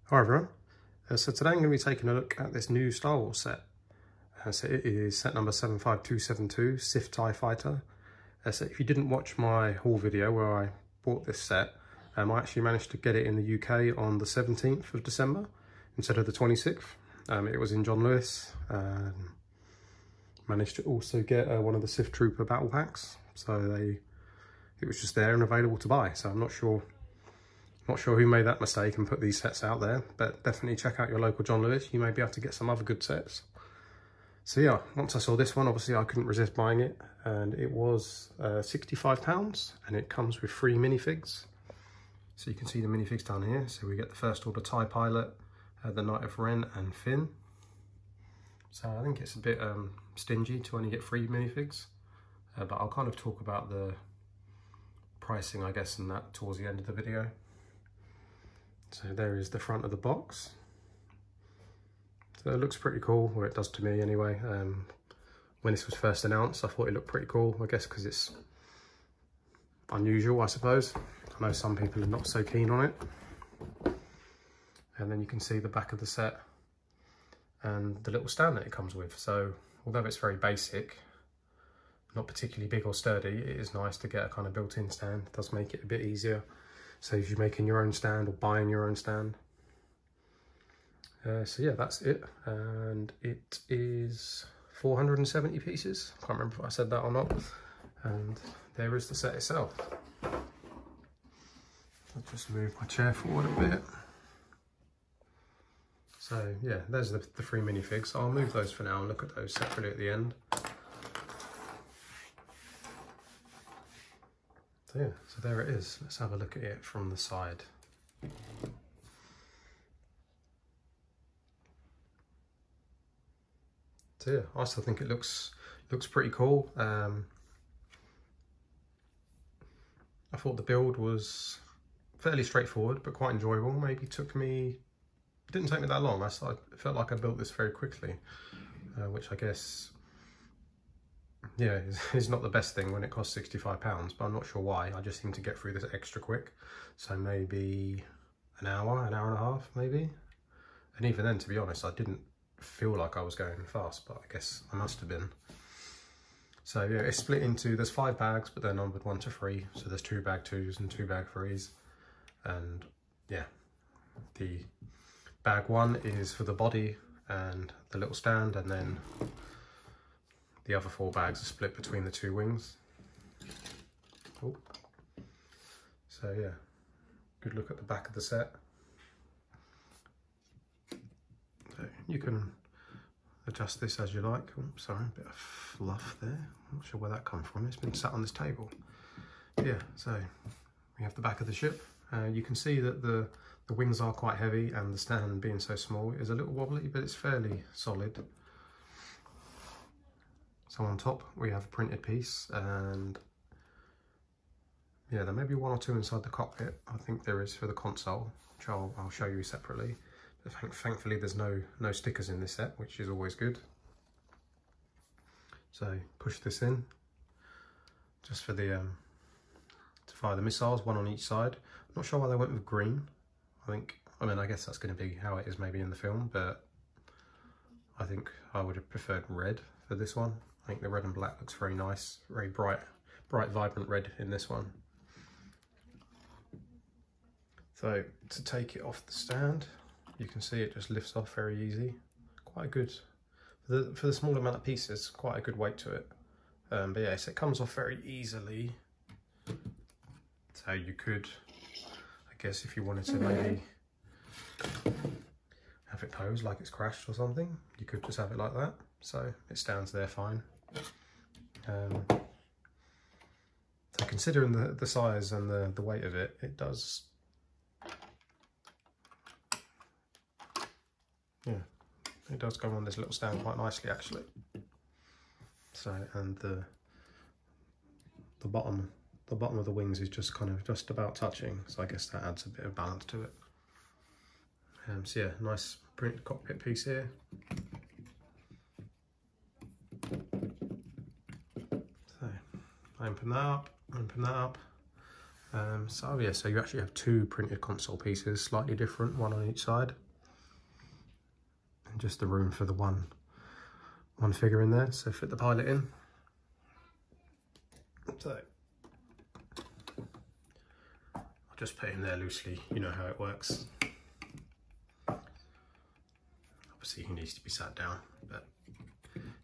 Hi everyone, so today I'm going to be taking a look at this new Star Wars set. So it is set number 75272, Sith TIE Fighter. So if you didn't watch my haul video where I bought this set, I actually managed to get it in the UK on the 17th of December instead of the 26th. It was in John Lewis. Managed to also get one of the Sith Trooper battle packs, so it was just there and available to buy. So I'm not sure who made that mistake and put these sets out there, but definitely check out your local John Lewis. You may be able to get some other good sets. So yeah, once I saw this one, obviously I couldn't resist buying it, and it was £65, and it comes with 3 minifigs. So you can see the minifigs down here. So we get the First Order TIE Pilot, the Knight of Ren and Finn. So I think it's a bit stingy to only get 3 minifigs, but I'll kind of talk about the pricing, I guess, and that towards the end of the video. So there is the front of the box. So it looks pretty cool, or it does to me anyway. When this was first announced, I thought it looked pretty cool, I guess because it's unusual, I suppose. I know some people are not so keen on it. And then you can see the back of the set and the little stand that it comes with. So although it's very basic, not particularly big or sturdy, it is nice to get a kind of built-in stand. It does make it a bit easier. So if you're making your own stand or buying your own stand. So yeah, that's it. And it is 470 pieces. Can't remember if I said that or not. And there is the set itself. I'll just move my chair forward a bit. So yeah, there's the 3 minifigs. So I'll move those for now and look at those separately at the end. So yeah, so there it is. Let's have a look at it from the side. So yeah, I still think it looks pretty cool. I thought the build was fairly straightforward, but quite enjoyable. Maybe didn't take me that long. I felt like I built this very quickly, which I guess, yeah, is not the best thing when it costs £65, but I'm not sure why. I just seem to get through this extra quick. So maybe an hour and a half, maybe. And even then, to be honest, I didn't feel like I was going fast, but I guess I must have been. So yeah, it's split into, there's 5 bags, but they're numbered 1 to 3. So there's 2 bag 2s and 2 bag 3s. And yeah, the bag 1 is for the body and the little stand, and then the other 4 bags are split between the 2 wings. Oh. So yeah, good look at the back of the set. So you can adjust this as you like. Oh, sorry, a bit of fluff there. I'm not sure where that comes from. It's been sat on this table. But yeah, so we have the back of the ship. You can see that the wings are quite heavy, and the stand being so small is a little wobbly, but it's fairly solid. So on top we have a printed piece, and yeah, there may be 1 or 2 inside the cockpit. I think there is for the console, which I'll show you separately. But thankfully there's no stickers in this set, which is always good. So push this in, just for the to fire the missiles, 1 on each side. I'm not sure why they went with green. I guess that's going to be how it is maybe in the film, but I think I would have preferred red for this one. I think the red and black looks very nice, very bright, vibrant red in this one. So to take it off the stand, you can see it just lifts off very easy. Quite good, for the small amount of pieces, quite a good weight to it. But yeah, so it comes off very easily. So you could, I guess if you wanted to maybe have it pose like it's crashed or something, you could just have it like that. So it stands there fine. So considering the size and the weight of it, it does, yeah, it does go on this little stand quite nicely actually. So, and the bottom of the wings is just kind of just about touching, so I guess that adds a bit of balance to it. So yeah, nice printed cockpit piece here. So I open that up, So yeah, so you actually have two printed console pieces, slightly different, one on each side. And just the room for the one figure in there, so fit the pilot in. So I'll just put him there loosely, you know how it works. Obviously he needs to be sat down, but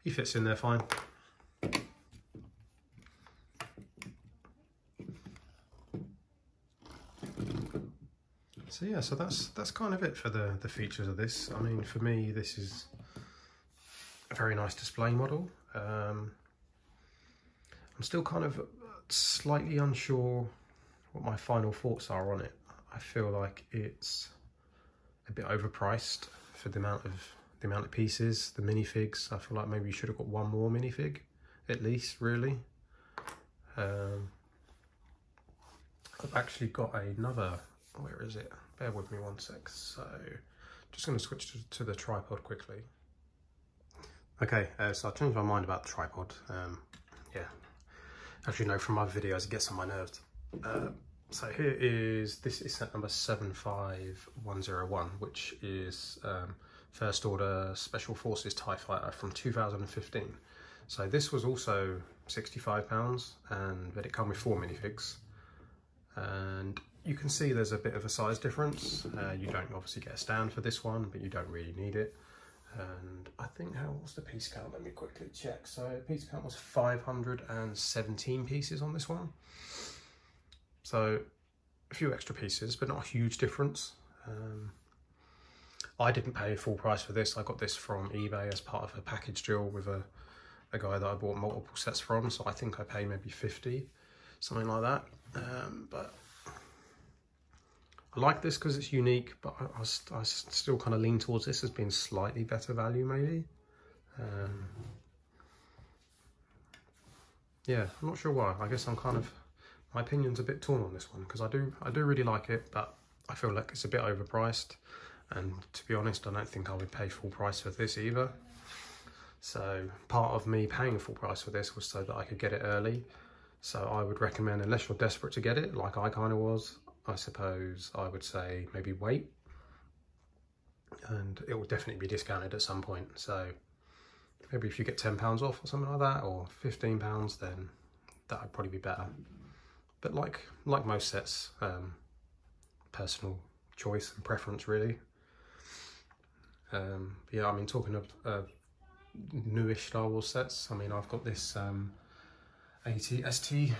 he fits in there fine. So yeah, so that's kind of it for the features of this. I mean, for me, this is a very nice display model. I'm still kind of slightly unsure what my final thoughts are on it. I feel like it's a bit overpriced for the amount of pieces, the minifigs. I feel like maybe you should have got one more minifig, at least, really. I've actually got another. Where is it? Bear with me one sec. So, just going to switch to the tripod quickly. Okay, so I changed my mind about the tripod. Yeah, actually no, from my videos it gets on my nerves. So here is, this is set number 75101, which is First Order Special Forces TIE Fighter from 2015. So this was also £65, but it came with 4 minifigs. And you can see there's a bit of a size difference. You don't obviously get a stand for this one, but you don't really need it. And I think, what's the piece count? Let me quickly check. So piece count was 517 pieces on this one. So a few extra pieces, but not a huge difference. I didn't pay full price for this. I got this from eBay as part of a package deal with a guy that I bought multiple sets from. So I think I paid maybe 50, something like that. But I like this because it's unique, but I still kind of lean towards this as being slightly better value, maybe. Yeah, I'm not sure why. I guess my opinion's a bit torn on this one, because I do really like it, but I feel like it's a bit overpriced. And to be honest, I don't think I would pay full price for this either. So part of me paying full price for this was so that I could get it early. So I would recommend, unless you're desperate to get it, like I kind of was, I suppose I would say maybe wait, and it will definitely be discounted at some point. So maybe if you get £10 off or something like that, or £15, then that would probably be better. But like most sets, personal choice and preference really. Yeah, I mean, talking of newish Star Wars sets, I mean, I've got this AT-ST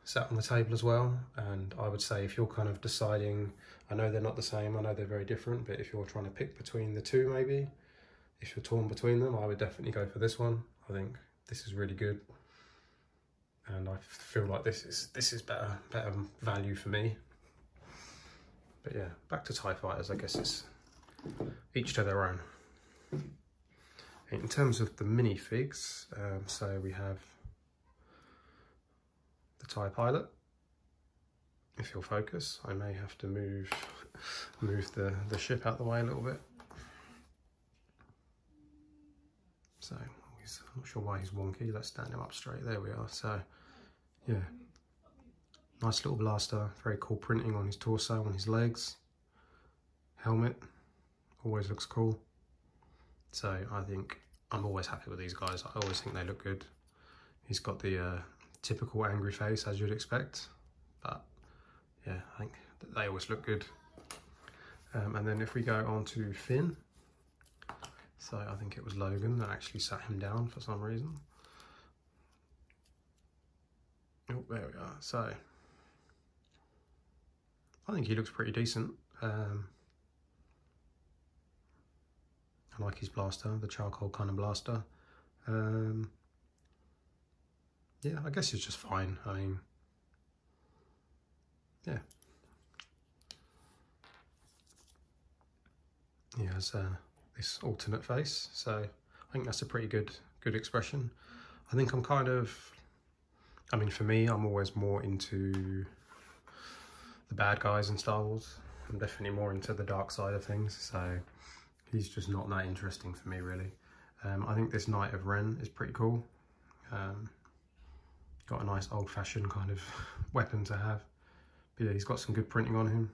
sat on the table as well, and I would say if you're kind of deciding, I know they're not the same, I know they're very different, but if you're trying to pick between the two, maybe if you're torn between them, I would definitely go for this one. I think this is really good, and I feel like this is better value for me. But yeah, back to TIE Fighters. I guess it's each to their own. In terms of the minifigs, so we have the TIE Pilot. If you'll focus, I may have to move the ship out the way a little bit. So I'm not sure why he's wonky. Let's stand him up straight. There we are. So yeah, nice little blaster. Very cool printing on his torso, on his legs. Helmet always looks cool. So I think I'm always happy with these guys. I always think they look good. He's got the typical angry face, as you'd expect, but yeah, I think they always look good. And then if we go on to Finn, so I think it was Logan that actually sat him down for some reason. Oh, there we are. So I think he looks pretty decent. I like his blaster, the charcoal kind of blaster. Yeah, I guess it's just fine. I mean, yeah. He has this alternate face, so I think that's a pretty good expression. I think I'm kind of, I mean, for me, I'm always more into the bad guys in Star Wars. I'm definitely more into the dark side of things, so he's just not that interesting for me, really. I think this Knight of Ren is pretty cool. Got a nice old-fashioned kind of weapon to have. But yeah, he's got some good printing on him.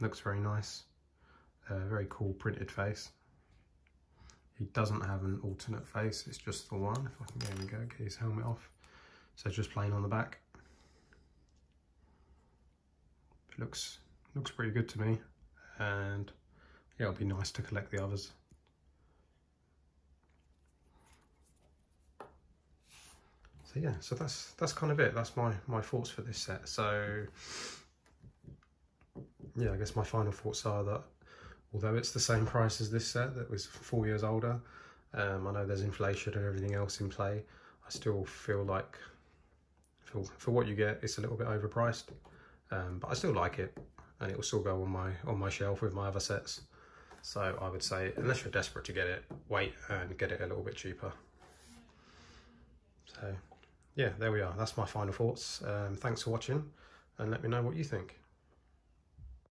Looks very nice. Very cool printed face. He doesn't have an alternate face, it's just the one. If I can, there we go, get his helmet off. So just plain on the back. It looks pretty good to me, and yeah, it'll be nice to collect the others. So yeah, so that's kind of it. That's my thoughts for this set. So yeah, I guess my final thoughts are that although it's the same price as this set that was 4 years older, I know there's inflation and everything else in play, I still feel like for what you get, it's a little bit overpriced, but I still like it, and it will still go on my shelf with my other sets. So I would say, unless you're desperate to get it, wait and get it a little bit cheaper. So yeah, there we are. That's my final thoughts. Thanks for watching, and let me know what you think.